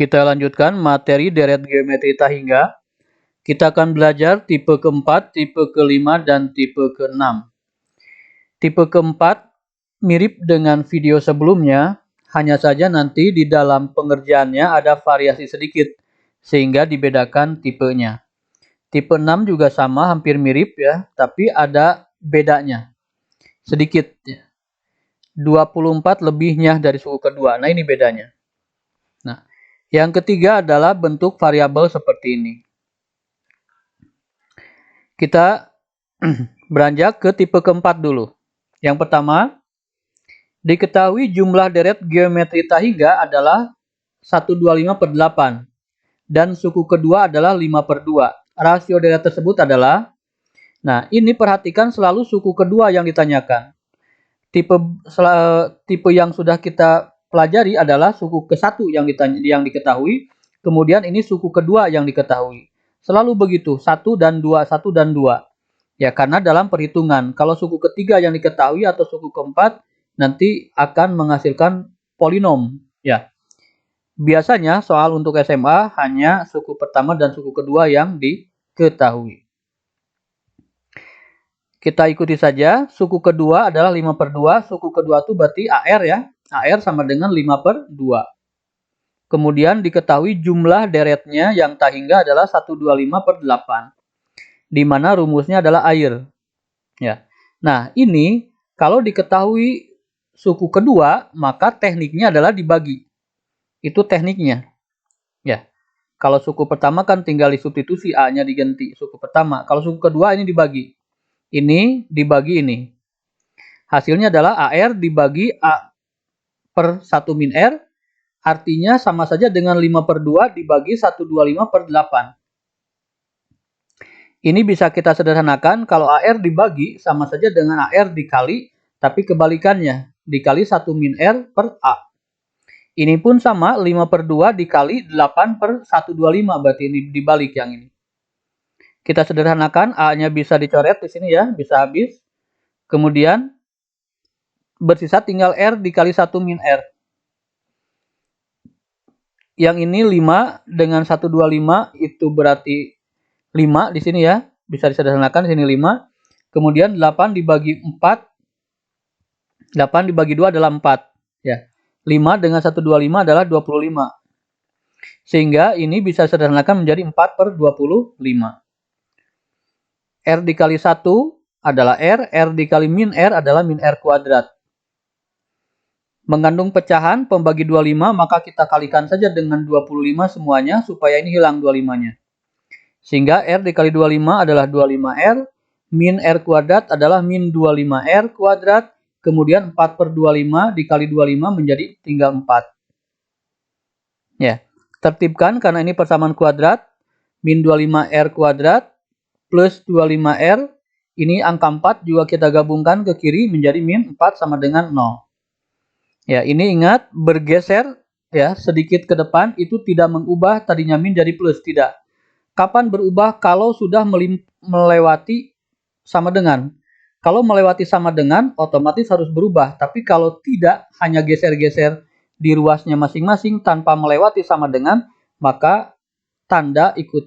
Kita lanjutkan materi deret geometri Tahingga. Kita akan belajar tipe keempat, tipe kelima, dan tipe keenam. Tipe keempat mirip dengan video sebelumnya, hanya saja nanti di dalam pengerjaannya ada variasi sedikit, sehingga dibedakan tipenya. Tipe 6 juga sama, hampir mirip ya, tapi ada bedanya. Sedikit. 24 lebihnya dari suku kedua. Nah, ini bedanya. Nah, yang ketiga adalah bentuk variabel seperti ini. Kita beranjak ke tipe keempat dulu. Yang pertama, diketahui jumlah deret geometri Tahingga adalah 125/8 dan suku kedua adalah 5/2. Rasio deret tersebut adalah, nah ini perhatikan selalu suku kedua yang ditanyakan. Tipe yang sudah kita pelajari adalah suku ke-1 yang diketahui, kemudian ini suku kedua yang diketahui. Selalu begitu, 1 dan 2, 1 dan 2. Ya, karena dalam perhitungan, kalau suku ketiga yang diketahui atau suku keempat, nanti akan menghasilkan polinom. Ya, biasanya soal untuk SMA hanya suku pertama dan suku kedua yang diketahui. Kita ikuti saja, suku kedua adalah 5/2, suku kedua itu berarti AR ya, AR sama dengan 5/2. Kemudian diketahui jumlah deretnya yang Tahingga adalah 125/8. Di mana rumusnya adalah air. Ya. Nah, ini kalau diketahui suku kedua, maka tekniknya adalah dibagi. Itu tekniknya. Ya. Kalau suku pertama kan tinggal disubstitusi, A-nya diganti suku pertama. Kalau suku kedua ini dibagi. Ini dibagi ini. Hasilnya adalah AR dibagi A per 1 min R. Artinya sama saja dengan 5/2 dibagi 125/8. Ini bisa kita sederhanakan, kalau AR dibagi sama saja dengan AR dikali, tapi kebalikannya, dikali 1 min R per A. Ini pun sama, 5/2 dikali 8/125, berarti ini dibalik yang ini. Kita sederhanakan, A-nya bisa dicoret di sini ya, bisa habis. Kemudian, bersisa tinggal R dikali 1 min R. Yang ini 5 dengan 125 itu berarti 5 di sini ya. Bisa disederhanakan di sini 5. Kemudian 8 dibagi 4. 8 dibagi 2 adalah 4. Ya. 5 dengan 125 adalah 25. Sehingga ini bisa disederhanakan menjadi 4/25. R dikali 1 adalah R. R dikali min R adalah min R kuadrat. Mengandung pecahan pembagi 25, maka kita kalikan saja dengan 25 semuanya supaya ini hilang 25-nya. Sehingga R dikali 25 adalah 25R, min R kuadrat adalah min 25R kuadrat, kemudian 4/25 dikali 25 menjadi tinggal 4. Ya, tertibkan karena ini persamaan kuadrat, min 25R kuadrat plus 25R, ini angka 4 juga kita gabungkan ke kiri menjadi min 4 sama dengan 0. Ya, ini ingat bergeser ya sedikit ke depan itu tidak mengubah tadinya min jadi plus, tidak. Kapan berubah? Kalau sudah melewati sama dengan. Kalau melewati sama dengan otomatis harus berubah, tapi kalau tidak hanya geser-geser di ruasnya masing-masing tanpa melewati sama dengan, maka tanda ikut.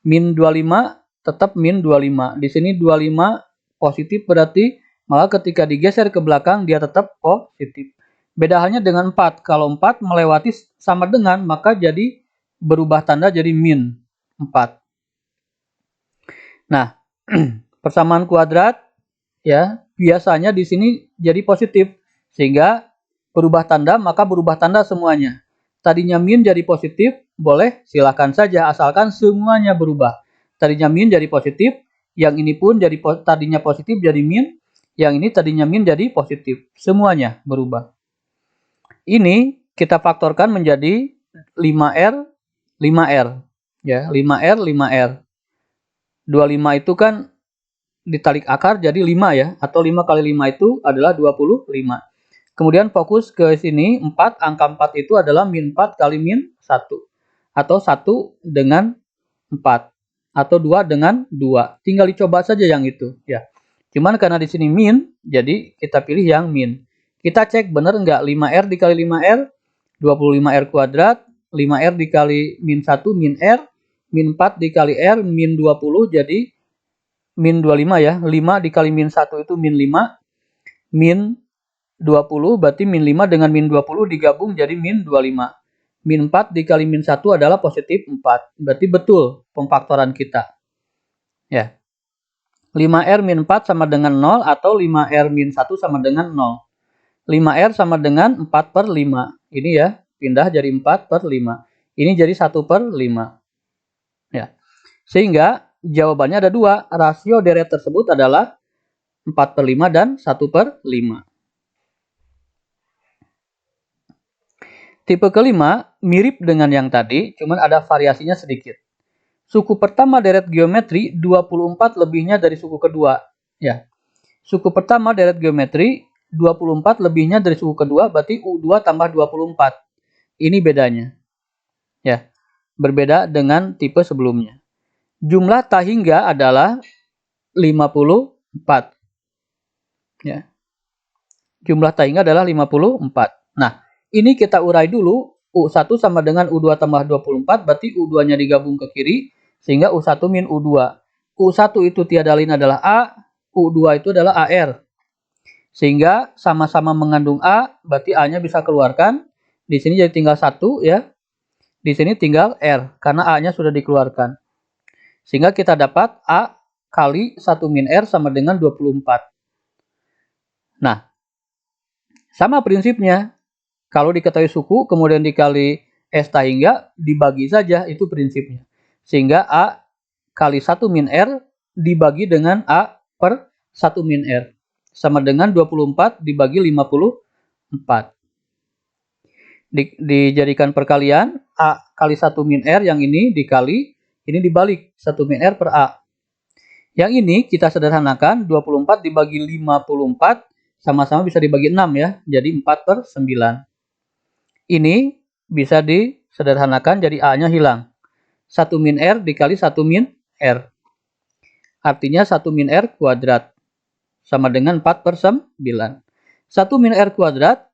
Min 25 tetap min 25. Di sini 25 positif berarti, maka ketika digeser ke belakang dia tetap positif. Beda halnya dengan 4. Kalau 4 melewati sama dengan, maka jadi berubah tanda jadi min 4. Nah, persamaan kuadrat ya, biasanya di sini jadi positif. Sehingga berubah tanda, maka berubah tanda semuanya. Tadinya min jadi positif, boleh silahkan saja asalkan semuanya berubah. Tadinya min jadi positif, yang ini pun jadi tadinya positif jadi min, yang ini tadinya min jadi positif. Semuanya berubah. Ini kita faktorkan menjadi 5R, 5R. Ya, 5R, 5R. 25 itu kan ditarik akar jadi 5 ya. Atau 5 kali 5 itu adalah 25. Kemudian fokus ke sini, 4, angka 4 itu adalah min 4 kali min 1. Atau 1 dengan 4. Atau 2 dengan 2. Tinggal dicoba saja yang itu. Ya. Cuman karena di sini min, jadi kita pilih yang min. Kita cek benar enggak 5R dikali 5R, 25R kuadrat, 5R dikali min 1 min R, min 4 dikali R, min 20 jadi min 25 ya. 5 dikali min 1 itu min 5, min 20 berarti min 5 dengan min 20 digabung jadi min 25. Min 4 dikali min 1 adalah positif 4. Berarti betul pemfaktoran kita. Ya. 5R min 4 sama dengan 0 atau 5R min 1 sama dengan 0. 5R sama dengan 4 per 5. Ini ya, pindah jadi 4 per 5. Ini jadi 1 per 5. Ya. Sehingga jawabannya ada 2. Rasio deret tersebut adalah 4 per 5 dan 1 per 5. Tipe kelima mirip dengan yang tadi, cuman ada variasinya sedikit. Suku pertama deret geometri 24 lebihnya dari suku kedua. Ya. Suku pertama deret geometri 24 lebihnya dari suku kedua berarti U2 tambah 24. Ini bedanya. Ya. Berbeda dengan tipe sebelumnya. Jumlah tahingga adalah 54. Ya. Jumlah tahingga adalah 54. Nah, ini kita urai dulu. U1 sama dengan U2 tambah 24, berarti U2-nya digabung ke kiri, sehingga U1 min U2. U1 itu tiada lain adalah A, U2 itu adalah AR. Sehingga sama-sama mengandung A, berarti A-nya bisa keluarkan. Di sini jadi tinggal 1 ya. Di sini tinggal R, karena A-nya sudah dikeluarkan. Sehingga kita dapat A kali 1 min R sama dengan 24. Nah, sama prinsipnya. Kalau diketahui suku, kemudian dikali S tahingga, dibagi saja, itu prinsipnya. Sehingga A kali 1 min R dibagi dengan A per 1 min R. Sama dengan 24 dibagi 54. Dijadikan perkalian, A kali 1 min R yang ini dikali, ini dibalik, 1 min R per A. Yang ini kita sederhanakan, 24 dibagi 54, sama-sama bisa dibagi 6 ya, jadi 4 per 9. Ini bisa disederhanakan jadi A-nya hilang. 1 min R dikali 1 min R. Artinya 1 min R kuadrat. Sama dengan 4 per 9. 1 min R kuadrat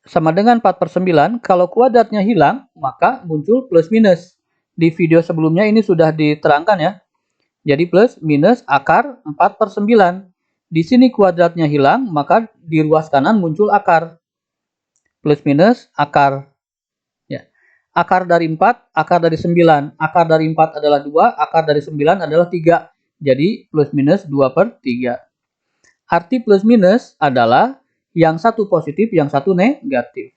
sama dengan 4 per 9. Kalau kuadratnya hilang, maka muncul plus minus. Di video sebelumnya ini sudah diterangkan ya. Jadi plus minus akar 4 per 9. Di sini kuadratnya hilang, maka di ruas kanan muncul akar. Plus minus akar. Ya. Akar dari 4, akar dari 9. Akar dari 4 adalah 2, akar dari 9 adalah 3. Jadi plus minus 2 per 3. Arti plus minus adalah yang satu positif, yang satu negatif.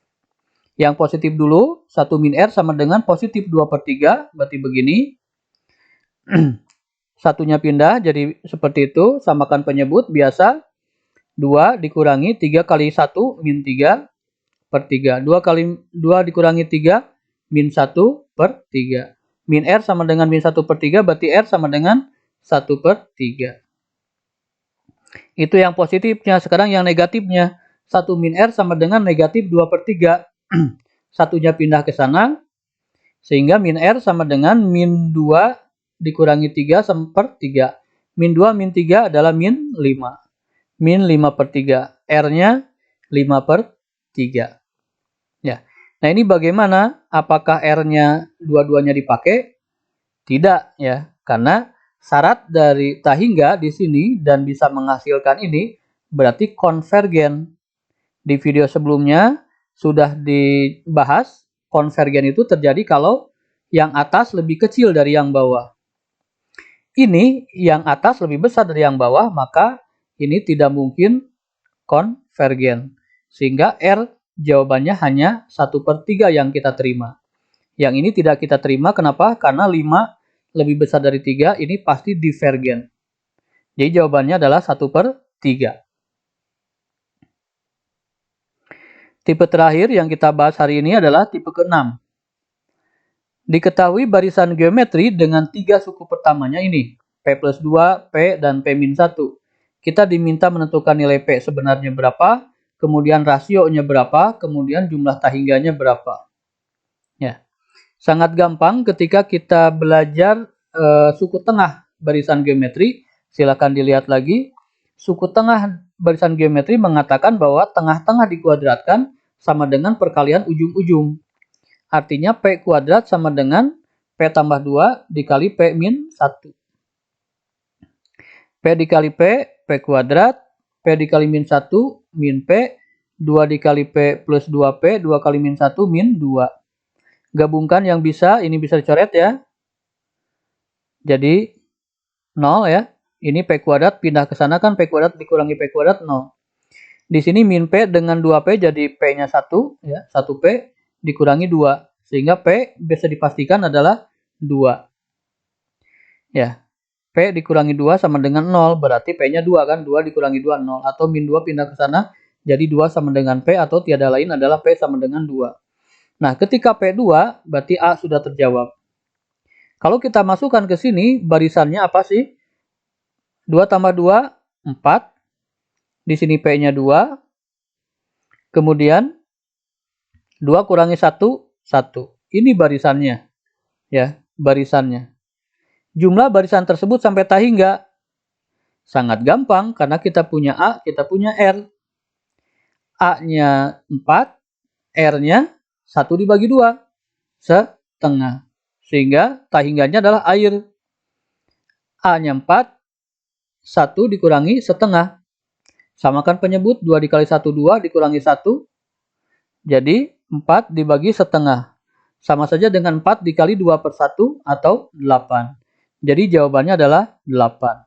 Yang positif dulu, 1 min R sama dengan positif 2 per 3. Berarti begini. Satunya pindah, jadi seperti itu. Samakan penyebut, biasa. 2 dikurangi 3 kali 1, min 3. Per 3. 2 kali 2 dikurangi 3, min 1 per 3. Min R sama dengan min 1 per 3, berarti R sama dengan 1 per 3. Itu yang positifnya. Sekarang yang negatifnya. 1 min R sama dengan negatif 2 per 3. Satunya pindah ke sana. Sehingga min R sama dengan min 2 dikurangi 3 per 3. Min 2, min 3 adalah min 5. Min 5 per 3. R-nya 5 per 3. Ya. Nah ini bagaimana? Apakah R-nya dua-duanya dipakai? Tidak ya, karena syarat dari tahingga di sini dan bisa menghasilkan ini berarti konvergen. Di video sebelumnya sudah dibahas konvergen itu terjadi kalau yang atas lebih kecil dari yang bawah. Ini yang atas lebih besar dari yang bawah, maka ini tidak mungkin konvergen. Sehingga R jawabannya hanya 1 per 3 yang kita terima. Yang ini tidak kita terima, kenapa? Karena 5 lebih besar dari 3, ini pasti divergen. Jadi jawabannya adalah 1 per 3. Tipe terakhir yang kita bahas hari ini adalah tipe ke-6. Diketahui barisan geometri dengan 3 suku pertamanya ini, P plus 2, P, dan P min 1. Kita diminta menentukan nilai P sebenarnya berapa, kemudian rasionya berapa, kemudian jumlah tahingganya berapa. Ya. Sangat gampang ketika kita belajar suku tengah barisan geometri. Silakan dilihat lagi. Suku tengah barisan geometri mengatakan bahwa tengah-tengah dikuadratkan sama dengan perkalian ujung-ujung. Artinya P kuadrat sama dengan P tambah 2 dikali P min 1. P dikali P kuadrat, P dikali min 1, min P, 2 dikali P plus 2P, 2 kali min 1, min 2. Gabungkan yang bisa, ini bisa dicoret ya. Jadi 0 ya. Ini P kuadrat pindah ke sana kan P kuadrat dikurangi P kuadrat 0. Di sini min P dengan 2P jadi P-nya 1 ya, 1P dikurangi 2 sehingga P bisa dipastikan adalah 2. Ya. P dikurangi 2 sama dengan 0, berarti P-nya 2 kan, 2 dikurangi 2 0 atau min 2 pindah ke sana jadi 2 sama dengan P atau tiada lain adalah P sama dengan 2. Nah, ketika P 2 berarti A sudah terjawab. Kalau kita masukkan ke sini, barisannya apa sih? 2 tambah 2, 4. Di sini P-nya 2. Kemudian 2 kurangi 1, 1. Ini barisannya. Ya, barisannya. Jumlah barisan tersebut sampai tahi enggak? Sangat gampang karena kita punya A, kita punya R. A-nya 4, R-nya 1 dibagi 2. Setengah. Sehingga tahingganya adalah air. A-nya 4, 1 dikurangi setengah. Samakan penyebut, 2 dikali 1, 2 dikurangi 1. Jadi 4 dibagi setengah. Sama saja dengan 4 dikali 2 per 1 atau 8. Jadi jawabannya adalah 8.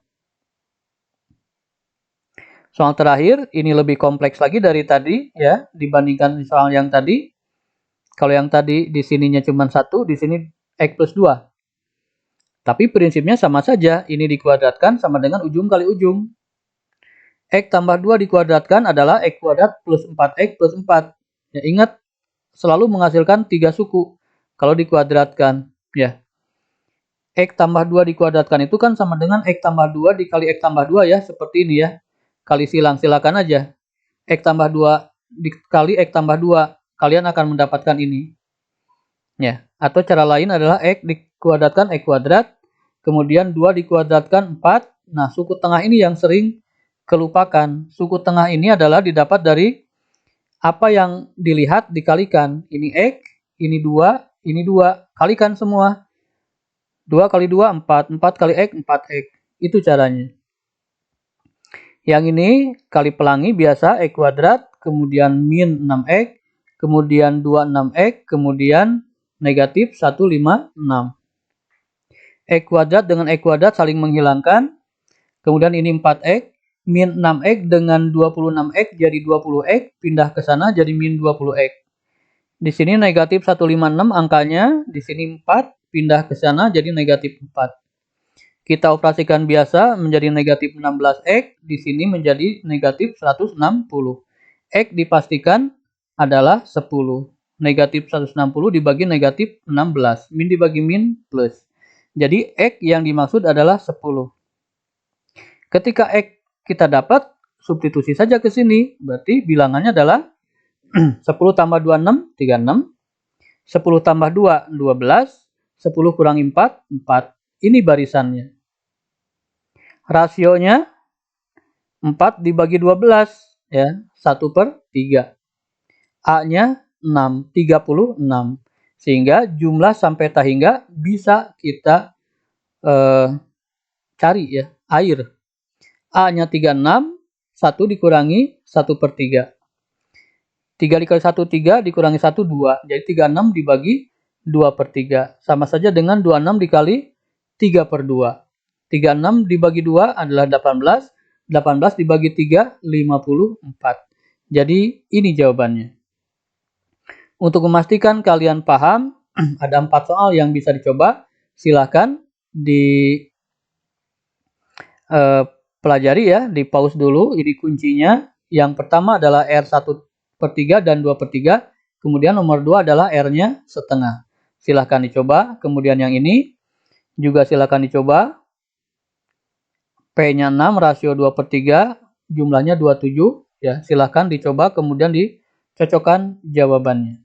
Soal terakhir, ini lebih kompleks lagi dari tadi ya, dibandingkan soal yang tadi. Kalau yang tadi di sininya cuma 1, di sini X plus 2. Tapi prinsipnya sama saja, ini dikuadratkan sama dengan ujung kali ujung. X tambah 2 dikuadratkan adalah X kuadrat plus 4X plus 4. Ya, ingat, selalu menghasilkan 3 suku kalau dikuadratkan. Ya. X tambah 2 dikuadratkan itu kan sama dengan X tambah 2 dikali X tambah 2 ya, seperti ini ya. Kali silang, silakan aja. X tambah 2 dikali X tambah 2, kalian akan mendapatkan ini. Ya, atau cara lain adalah X dikuadratkan X kuadrat, kemudian 2 dikuadratkan 4. Nah, suku tengah ini yang sering kelupakan. Suku tengah ini adalah didapat dari apa yang dilihat dikalikan. Ini X, ini 2, ini 2. Kalikan semua. 2 kali 2, 4. 4 kali X, 4X. Itu caranya. Yang ini kali pelangi biasa X kuadrat, kemudian min 6X, kemudian 26X, kemudian negatif 156. X kuadrat dengan X kuadrat saling menghilangkan. Kemudian ini 4X, min 6X dengan 26X jadi 20X, pindah ke sana jadi min 20X. Di sini negatif 156 angkanya, di sini 4, pindah ke sana jadi negatif 4. Kita operasikan biasa menjadi negatif 16X, di sini menjadi negatif 160. X dipastikan adalah 10. Negatif 160 dibagi negatif 16. Min dibagi min plus. Jadi X yang dimaksud adalah 10. Ketika X kita dapat, substitusi saja ke sini. Berarti bilangannya adalah 10 tambah 26, 36. 10 tambah 2, 12. 10 kurangi 4, 4. Ini barisannya. Rasionya 4 dibagi 12. Ya, 1 per 3. A-nya 6, 36. Sehingga jumlah sampai tahingga bisa kita cari ya, air. A-nya 36, 1 dikurangi 1 per 3. 3 dikali 1, 3 dikurangi 1, 2. Jadi 36 dibagi 2 per 3. Sama saja dengan 26 dikali 3 per 2. 36 dibagi 2 adalah 18. 18 dibagi 3, 54. Jadi ini jawabannya. Untuk memastikan kalian paham, ada 4 soal yang bisa dicoba. Silahkan pelajari ya, di pause dulu. Ini kuncinya. Yang pertama adalah R 1 per 3 dan 2 per 3. Kemudian nomor 2 adalah R-nya setengah. Silahkan dicoba. Kemudian yang ini juga silahkan dicoba. P-nya 6, rasio 2 per 3, jumlahnya 27. Ya, silahkan dicoba, kemudian dicocokkan jawabannya.